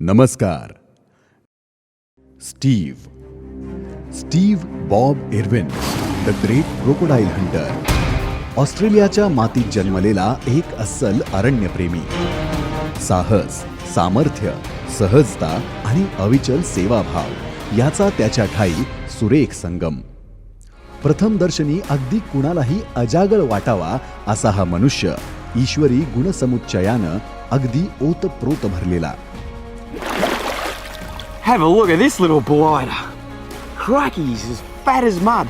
नमस्कार. Steve Bob Irwin, the great crocodile Hunter. ऑस्ट्रेलियाच्या मातीत जन्मलेला एक अस्सल अरण्यप्रेमी. साहस, सामर्थ्य, सहजता आणि अविचल सेवाभाव याचा त्याच्या ठाई सुरेख संगम. प्रथमदर्शनी अगदी कुणालाही अजागळ वाटावा असा हा मनुष्य ईश्वरी गुणसमुच्चयानं अगदी ओतप्रोत भरलेला. Have a look at this little blighter. Crikey, he's as fat as mud.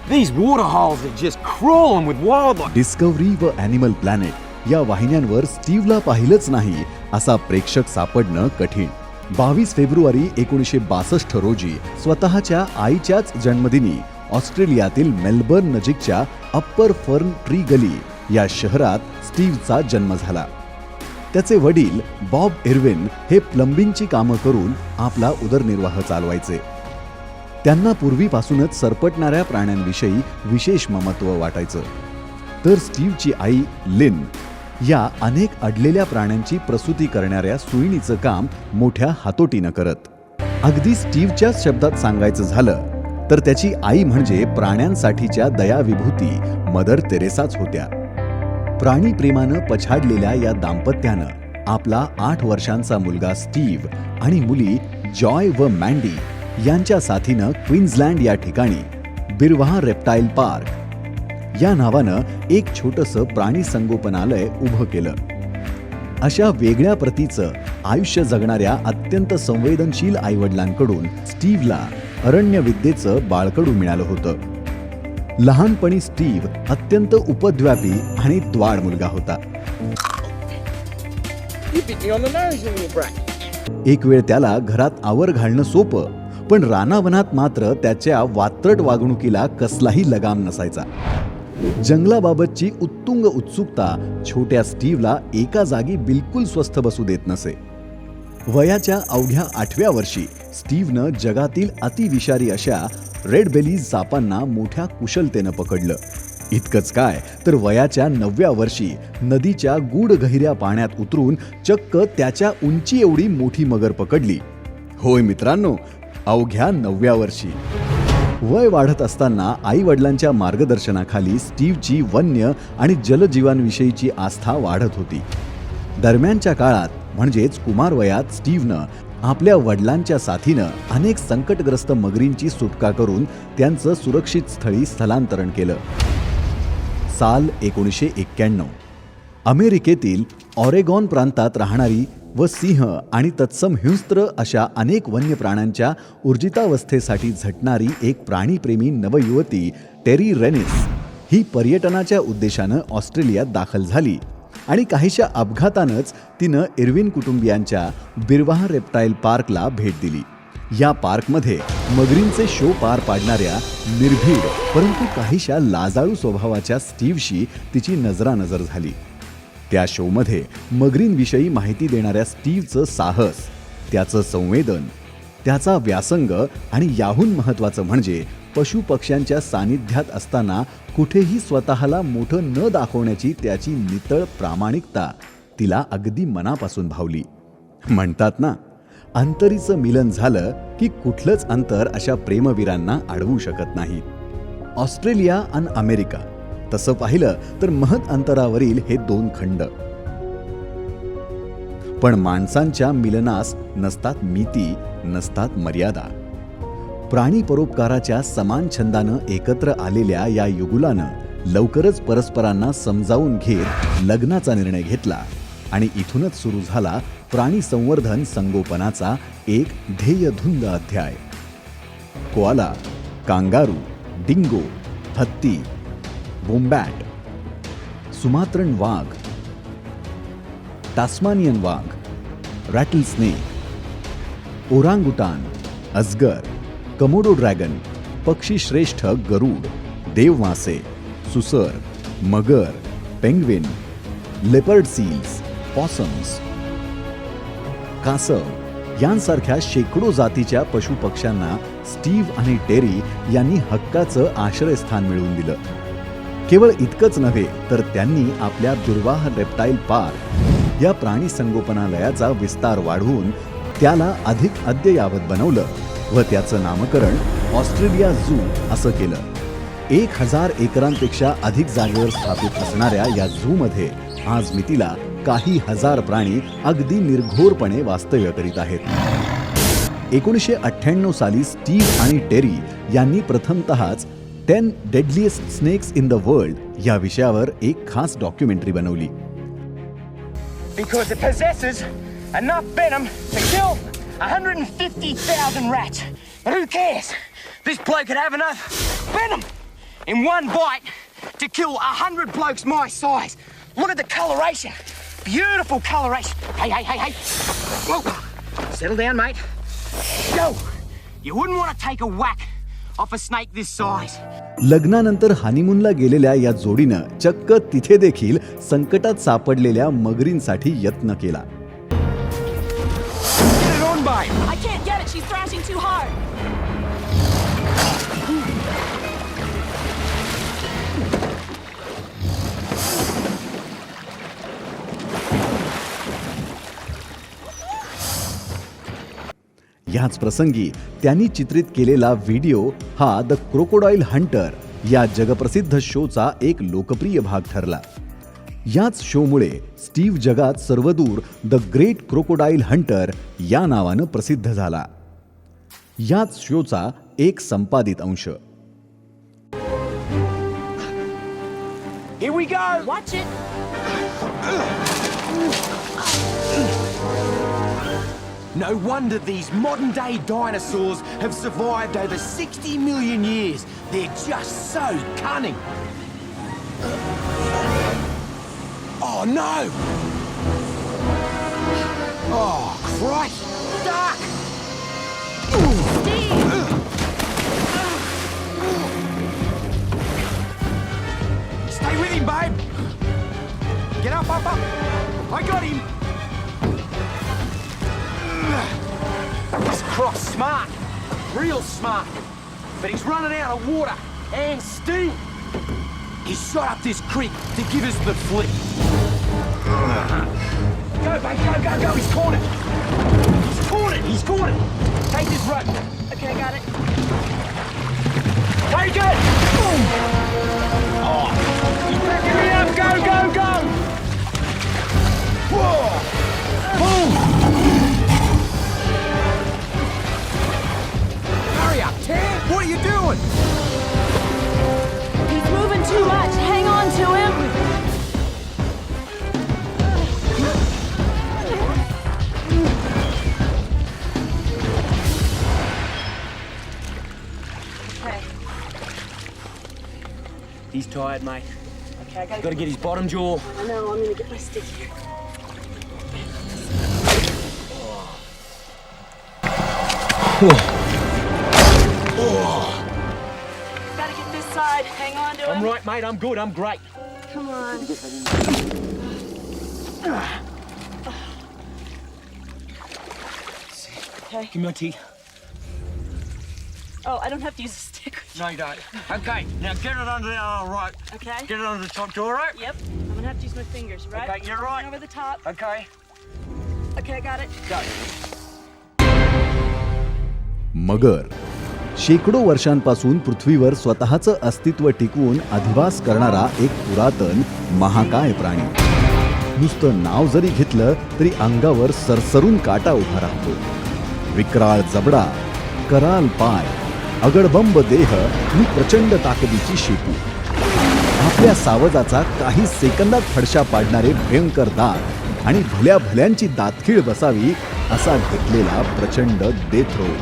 These waterholes are just crawling with wildlife. Discovery व ॲनिमल प्लॅनेट या वाहिन्यांवर स्टीव्हला पाहिलंच नाही असा प्रेक्षक सापडणं कठीण. 22 फेब्रुवारी 1962 रोजी स्वतःच्या आईच्याच जन्मदिनी ऑस्ट्रेलियातील मेलबर्न नजीकच्या अप्पर फर्न ट्री गली या शहरात स्टीव्हचा जन्म झाला. त्याचे वडील बॉब इर्विन हे प्लंबिंगची कामं करून आपला उदरनिर्वाह चालवायचे. त्यांना पूर्वीपासूनच सरपटणाऱ्या प्राण्यांविषयी विशेष ममत्व वाटायचं. तर स्टीव्हची आई लिन या अनेक अडलेल्या प्राण्यांची प्रसूती करणाऱ्या सुईणीचं काम मोठ्या हातोटीनं करत. अगदी स्टीव्हच्याच शब्दात सांगायचं झालं तर त्याची आई म्हणजे प्राण्यांसाठीच्या दयाविभूती मदर तेरेसाच होत्या. प्राणीप्रेमानं पछाडलेल्या या दाम्पत्यानं आपला 8 वर्षांचा मुलगा स्टीव्ह आणि मुली जॉय व मँडी यांच्या साथीनं क्वीन्सलँड या ठिकाणी बिरवाह रेप्टाईल पार्क या नावानं एक छोटंसं प्राणी संगोपनालय उभं केलं. अशा वेगळ्या प्रतीचं आयुष्य जगणाऱ्या अत्यंत संवेदनशील आईवडिलांकडून स्टीव्हला अरण्यविद्येचं बाळकडू मिळालं होतं. लहानपणी स्टीव्ह अत्यंत उपद्व्यापी आणि द्वाड मुलगा होता. एक वेळ त्याला घरात आवर घालणं सोपं, पण रानावनात मात्र त्याच्या वात्रट वागणुकीला कसलाही लगाम नसायचा. जंगलाबाबतची उत्तुंग उत्सुकता छोट्या स्टीव्हला एका जागी बिलकुल स्वस्थ बसू देत नसे. वयाच्या अवघ्या 8व्या वर्षी स्टीव्हनं जगातील अतिविषारी अशा रेड बेलीज सापांना मोठ्या कुशलतेनं पकडलं. इतकंच काय तर वयाच्या 9व्या वर्षी नदीच्या गूढ गहिऱ्या पाण्यात उतरून चक्क त्याच्या उंची एवढी मोठी मगर पकडली. होय मित्रांनो, अवघ्या 9व्या वर्षी. वय वाढत असताना आई वडिलांच्या मार्गदर्शनाखाली स्टीव्हची वन्य आणि जलजीवांविषयीची आस्था वाढत होती. दरम्यानच्या काळात म्हणजेच कुमारवयात स्टीव्हनं आपल्या वडिलांच्या साथीनं अनेक संकटग्रस्त मगरींची सुटका करून त्यांचं सुरक्षित स्थळी स्थलांतरण केलं. साल 1991. अमेरिकेतील ऑरेगॉन प्रांतात राहणारी व सिंह आणि तत्सम हिंस्त्र अशा अनेक वन्य प्राण्यांच्या ऊर्जितावस्थेसाठी झटणारी एक प्राणीप्रेमी नवयुवती टेरी रेनिस ही पर्यटनाच्या उद्देशानं ऑस्ट्रेलियात दाखल झाली आणि काहीशा अपघातानंच तिनं इर्विन कुटुंबियांच्या बिरवाह रेप्टाईल पार्कला भेट दिली. या पार्कमध्ये मगरींचे शो पार पाडणाऱ्या निर्भीड परंतु काहीशा लाजाळू स्वभावाच्या स्टीव्हशी तिची नजरानजर झाली. त्या शोमध्ये मगरींविषयी माहिती देणाऱ्या स्टीव्हचं साहस, त्याचं संवेदन, त्याचा व्यासंग आणि याहून महत्त्वाचं म्हणजे पशुपक्ष्यांच्या सानिध्यात असताना कुठेही स्वतःला मोठं न दाखवण्याची त्याची नितळ प्रामाणिकता तिला अगदी मनापासून भावली. म्हणतात ना, अंतरीचं मिलन झालं की कुठलंच अंतर अशा प्रेमवीरांना अडवू शकत नाही. ऑस्ट्रेलिया आणि अमेरिका तसं पाहिलं तर महत् अंतरावरील हे 2 खंड. पण माणसांच्या मिलनास नसतात मिती, नसतात मर्यादा. प्राणी परोपकाराच्या समान छंदानं एकत्र आलेल्या या युगुलानं लवकरच परस्परांना समजावून घेत लग्नाचा निर्णय घेतला आणि इथूनच सुरू झाला प्राणी संवर्धन संगोपनाचा एक ध्येयधुंद अध्याय. कोआला, कांगारू, डिंगो, हत्ती, वोम्बॅट, सुमात्रन वाघ, टास्मानियन वाघ, रॅटल स्नेक, ओरांगुटान, अजगर, कमोडो ड्रॅगन, पक्षीश्रेष्ठ गरुड, देवमासे, सुसर, मगर, पेंग्विन, लेपर्ड सील्स, पॉसम्स, कासव यांसारख्या शेकडो जातीच्या पशुपक्ष्यांना स्टीव्ह आणि टेरी यांनी हक्काचं आश्रयस्थान मिळवून दिलं. केवळ इतकंच नव्हे तर त्यांनी आपल्या बिरवाह रेप्टाईल पार्क या प्राणी संगोपनालयाचा विस्तार वाढवून त्याला अधिक अद्ययावत बनवलं व त्याचं नामकरण ऑस्ट्रेलिया झू असं केलं. 1000 एकरांपेक्षा अधिक जागेवर स्थापित असणाऱ्या या झूमध्ये आज मितीला काही हजार प्राणी अगदी निर्घोरपणे वास्तव्य करीत आहेत. 1998 साली स्टीव्ह आणि टेरी यांनी प्रथमतःच 10 डेडलीएस्ट स्नेक्स इन द वर्ल्ड या विषयावर एक खास डॉक्युमेंटरी बनवली. Because it possesses enough venom to kill 150,000 rats. But who cares? This bloke could have enough venom in one bite to kill 100 blokes my size. Look at the coloration. Beautiful coloration. Hey. Whoa. Settle down, mate. Go. You wouldn't want to take a whack off a snake this size. लग्नानंतर हनीमूनला गेलेल्या या जोडीनं चक्क तिथे देखील संकटात सापडलेल्या मगरींसाठी यत्न केला. Get it on, babe. I can't get it. She's thrashing too hard. याच प्रसंगी त्यांनी चित्रित केलेला व्हिडिओ हा द क्रोकोडाईल हंटर या जगप्रसिद्ध शोचा एक लोकप्रिय भाग ठरला. याच शोमुळे स्टीव्ह जगात सर्वदूर द ग्रेट क्रोकोडाईल हंटर या नावानं प्रसिद्ध झाला. याच शोचा एक संपादित अंश. Here we go. Watch it. No wonder these modern day dinosaurs have survived over 60 million years. They're just so cunning. Oh no! Oh, Christ! Duck! Steve. Stay with him, babe! Get up! I got him! This Croc's smart, real smart, but he's running out of water and steam. He shot up this creek to give us the flip. Go, babe, go! He's caught it. He's caught it. Take this rope. Okay, I got it. Take it. Oh, he's picking me up. Go. Whoa! Boom! Hurry up, Ted! What are you doing? He's moving too much. Hang on to him. Okay. He's tired, mate. Okay, I Got to get his bottom jaw. I know. I'm gonna get my stick here. Gotta get this side. Hang on to him. I'm right, mate. I'm good. I'm great. Come on. Okay. Give me my teeth. Oh, I don't have to use a stick. No, you don't. Okay, now get it under the rope. Okay. Get it under the top jaw rope. Yep. I'm gonna have to use my fingers, right? Okay, you're right. Over the top. Okay, Okay, I got it. go. मगर शेकडो वर्षांपासून पृथ्वीवर स्वतःचं अस्तित्व टिकवून अधिवास करणारा एक पुरातन महाकाय प्राणी. नुसतं नाव जरी घेतलं तरी अंगावर सरसरून काटा उभा राहतो. विक्राळ जबडा, कराल पाय, अगडबंब देह आणि प्रचंड ताकदीची शेपू. आपल्या सावजाचा काही सेकंदात फडशा पाडणारे भयंकर दात आणि भल्या भल्यांची दातखीळ बसावी असा घेतलेला प्रचंड देथरोग.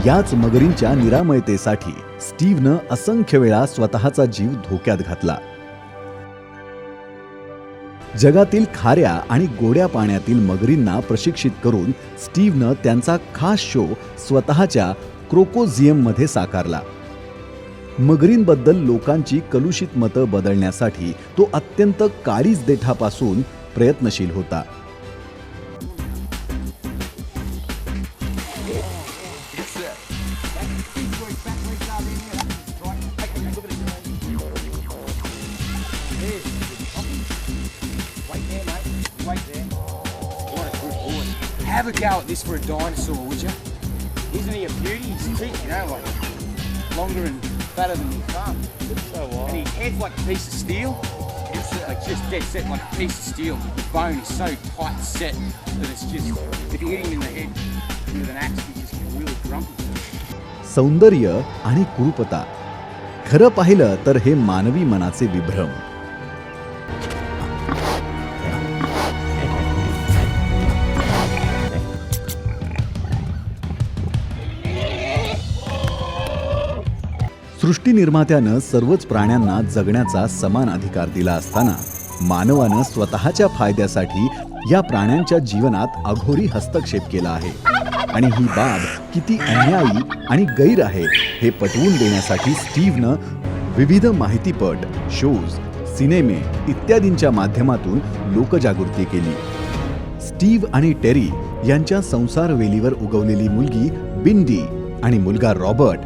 याच मगरींच्या निरामयतेसाठी स्टीव्हनं असंख्य वेळा स्वतःचा जीव धोक्यात घातला. जगातील खाऱ्या आणि गोड्या पाण्यातील मगरींना प्रशिक्षित करून स्टीव्हनं त्यांचा खास शो स्वतःच्या क्रोकोझियममध्ये साकारला. मगरींबद्दल लोकांची कलुषित मतं बदलण्यासाठी तो अत्यंत काळीज देठापासून प्रयत्नशील होता. Wait there. What a good boy. Have a go at this for a dinosaur, would you? Isn't he a beauty? His teeth, you know, like longer and fatter than your thumb. So what? And his head's like a piece of steel. It's like just dead set like a piece of steel. The bone is so tight set that it's just, if you hit him in the head with an axe, he just gets really grumpy. सौंदर्य आणि कुरूपता, खरं पाहिलं तर हे मानवी मनाचे विभ्रम. सृष्टी निर्मात्यानं सर्वच प्राण्यांना जगण्याचा समान अधिकार दिला असताना मानवानं स्वतःच्या फायद्यासाठी या प्राण्यांच्या जीवनात अघोरी हस्तक्षेप केला आहे. आणि ही बाब किती अन्यायी आणि गैर आहे हे पटवून देण्यासाठी स्टीव्हनं विविध माहितीपट, शोज, सिनेमे इत्यादींच्या माध्यमातून लोकजागृती केली. स्टीव्ह आणि टेरी यांच्या संसारवेलीवर उगवलेली मुलगी बिंडी आणि मुलगा रॉबर्ट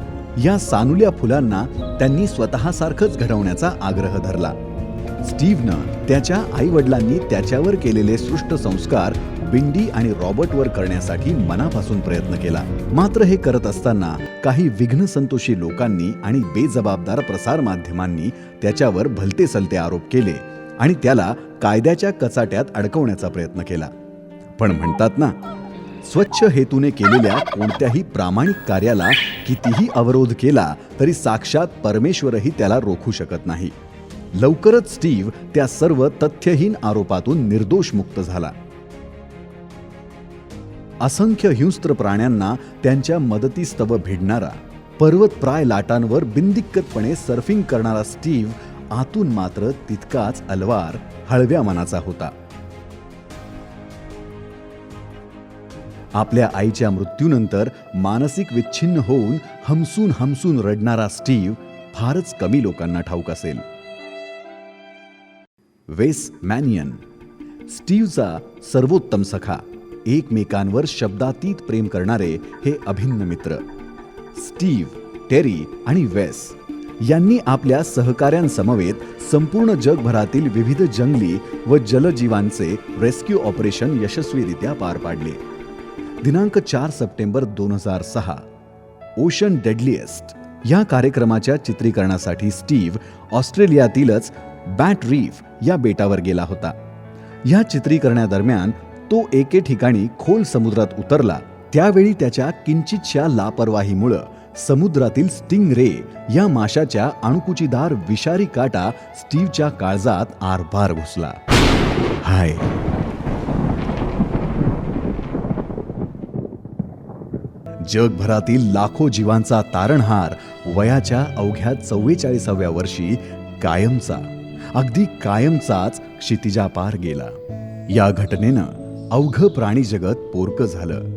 या सानुल्या फुलांना त्यांनी स्वतःसारखंच घडवण्याचा आग्रह धरला. स्टीव्हनं त्याच्या आईवडिलांनी त्याच्यावर केलेले सृष्ट संस्कार बिंडी आणि रॉबर्टवर करण्यासाठी मनापासून प्रयत्न केला. मात्र हे करत असताना काही विघ्नसंतोषी लोकांनी आणि बेजबाबदार प्रसारमाध्यमांनी त्याच्यावर भलतेसलते आरोप केले आणि त्याला कायद्याच्या कचाट्यात अडकवण्याचा प्रयत्न केला. पण म्हणतात ना, स्वच्छ हेतूने केलेल्या कोणत्याही प्रामाणिक कार्याला कितीही अवरोध केला तरी साक्षात परमेश्वरही त्याला रोखू शकत नाही. लवकरच स्टीव्ह त्या सर्व तथ्यहीन आरोपातून निर्दोष मुक्त झाला. असंख्य हिंस्त्र प्राण्यांना त्यांच्या मदतीस्तव भिडणारा, पर्वतप्राय लाटांवर बिनदिक्कतपणे सर्फिंग करणारा स्टीव्ह आतून मात्र तितकाच अलवार, हळव्या मनाचा होता. आपल्या आईच्या मृत्यूनंतर मानसिक विच्छिन्न होऊन हमसून हमसून रडणारा स्टीव्ह फारच कमी लोकांना ठाऊक असेल. वेस मॅनियन, स्टीव्हचा सर्वोत्तम सखा, एकमेकांवर शब्दातीत प्रेम करणारे हे अभिन्न मित्र. स्टीव्ह, टेरी आणि वेस यांनी आपल्या सहकाऱ्यांसमवेत संपूर्ण जगभरातील विविध जंगली व जलजीवांचे रेस्क्यू ऑपरेशन यशस्वीरित्या पार पाडले. दिनांक 4 सप्टेंबर 2006 ओशन डेडलिएस्ट या कार्यक्रमाच्या चित्रीकरणासाठी स्टीव्ह ऑस्ट्रेलियातीलच बॅट रीफ या बेटावर गेला होता. या चित्रीकरणादरम्यान तो एके ठिकाणी खोल समुद्रात उतरला. त्यावेळी त्याच्या किंचितशा लापरवाहीमुळं समुद्रातील स्टिंग रे या माशाच्या अणकुचीदार विषारी काटा स्टीव्हच्या काळजात आरपार घुसला. हाय. जगभरातील लाखो जीवांचा तारणहार वयाच्या अवघ्या 44व्या वर्षी कायमचा, अगदी कायमचाच क्षितिजापार गेला. या घटनेनं अवघं प्राणी जगत पोरकं झालं.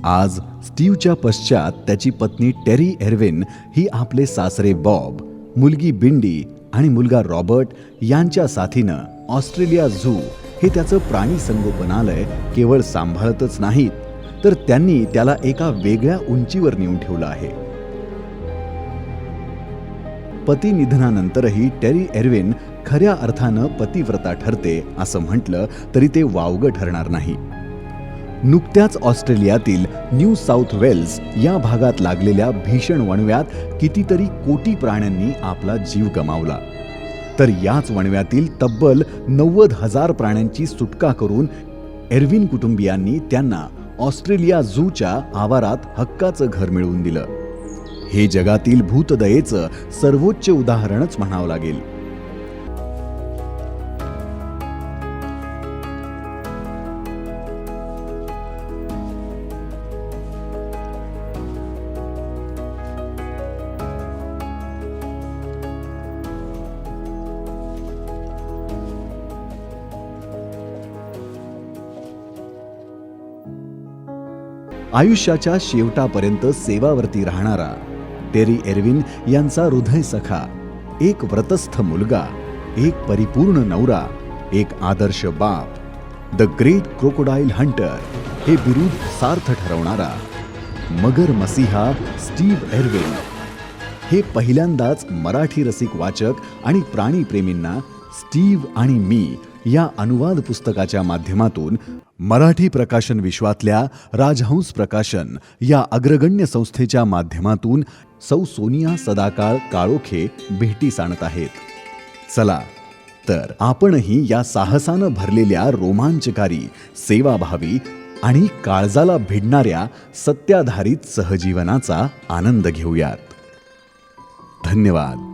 आज स्टीव्हच्या पश्चात त्याची पत्नी टेरी एर्विन ही आपले सासरे बॉब, मुलगी बिंडी आणि मुलगा रॉबर्ट यांच्या साथीनं ऑस्ट्रेलिया झू हे त्याचं प्राणी संगोपनालय केवळ सांभाळतच नाहीत, तर त्यांनी त्याला एका वेगळ्या उंचीवर नेऊन ठेवलं आहे. पती निधनानंतरही टेरी एर्विन खऱ्या अर्थानं पतिव्रता ठरते असं म्हटलं तरी ते वावगं ठरणार नाही. नुकत्याच ऑस्ट्रेलियातील न्यू साऊथ वेल्स या भागात लागलेल्या भीषण वणव्यात कितीतरी कोटी प्राण्यांनी आपला जीव गमावला. तर याच वणव्यातील तब्बल 90,000 प्राण्यांची सुटका करून एर्विन कुटुंबियांनी त्यांना ऑस्ट्रेलिया झूच्या आवारात हक्काचं घर मिळवून दिलं. हे जगातील भूतदयेचं सर्वोच्च उदाहरणच म्हणावं लागेल. आयुष्याच्या शेवटापर्यंत सेवावरती राहणारा टेरी एर्विन यांचा हृदय सखा, एक व्रतस्थ मुलगा, एक परिपूर्ण नवरा, एक आदर्श बाप, द ग्रेट क्रोकोडाईल हंटर हे बिरूद सार्थ ठरवणारा मगर मसीहा स्टीव्ह एर्विन हे पहिल्यांदाच मराठी रसिक वाचक आणि प्राणीप्रेमींना स्टीव्ह आणि मी या अनुवाद पुस्तकाच्या माध्यमातून मराठी प्रकाशन विश्वातल्या राजहंस प्रकाशन या अग्रगण्य संस्थेच्या माध्यमातून सौ सोनिया सदाकाळ काळोखे भेटीस आणत आहेत. चला तर आपणही या साहसानं भरलेल्या रोमांचकारी, सेवाभावी आणि काळजाला भिडणाऱ्या सत्याधारित सहजीवनाचा आनंद घेऊयात. धन्यवाद.